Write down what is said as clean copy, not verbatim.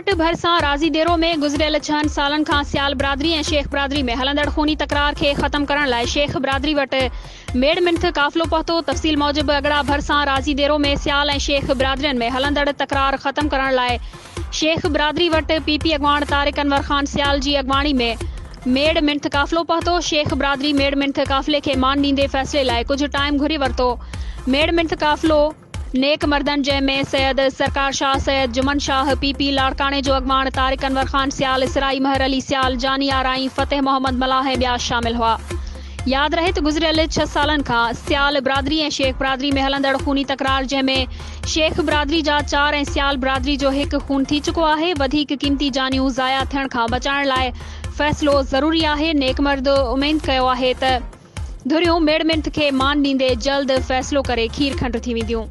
वट भरिसां राज़ी देरो में गुज़रियल 6 सालन खां सियाल बिरादरी ऐं शेख बिरादरी में हलंदड़ खूनी तकरार खे ख़त्म करण लाइ शेख बिरादरी वटि मेड़ मिंथ काफ़िलो पहुतो। तफ़सील मूजिबि अगड़ा भरिसां राज़ी देरो में सियाल ऐं शेख बिरादरियुनि में हलंदड़ तकरार ख़त्म करण लाइ शेख बिरादरी वटि पीपी अॻवान तारिक अनवर ख़ान सियाल जी अॻवाणी में मेड़ मिंथ काफ़िलो पहुतो। शेख बिरादरी मेड़ मिंथ काफ़िले खे मान ॾींदे फ़ैसिले लाइ कुझु टाइम घुरी वरितो। मेड़ मिंथ काफ़िलो नेक मर्दन जंहिंमें सैयद सरकार शाह, सैयद जुमन शाह, पीपी लाड़काने जो अॻवान तारिक अनवर ख़ान सियाल, इसराई महर अली सियाल, जानी आराई, फतेह मोहम्मद मलाह ऐं ॿिया शामिल हुआ। याद रहे त गुज़रियल 6 सालन खां सियाल बिरादरी ऐं शेख बिरादरी में हलंदड़ खूनी तकरार जंहिंमें शेख बिरादरी जा 4 ऐं सियाल बिरादरी जो 1 खून थी चुको आहे। वधीक क़ीमती जानियूं ज़ाया थियण खां बचाइण लाइ फ़ैसिलो ज़रूरी आहे। नेक मर्द उमेद कयो आहे त धुरियूं मेड़ मिंथ खे मान ॾींदे जल्द फ़ैसिलो करे खीर खंड थी वेंदियूं।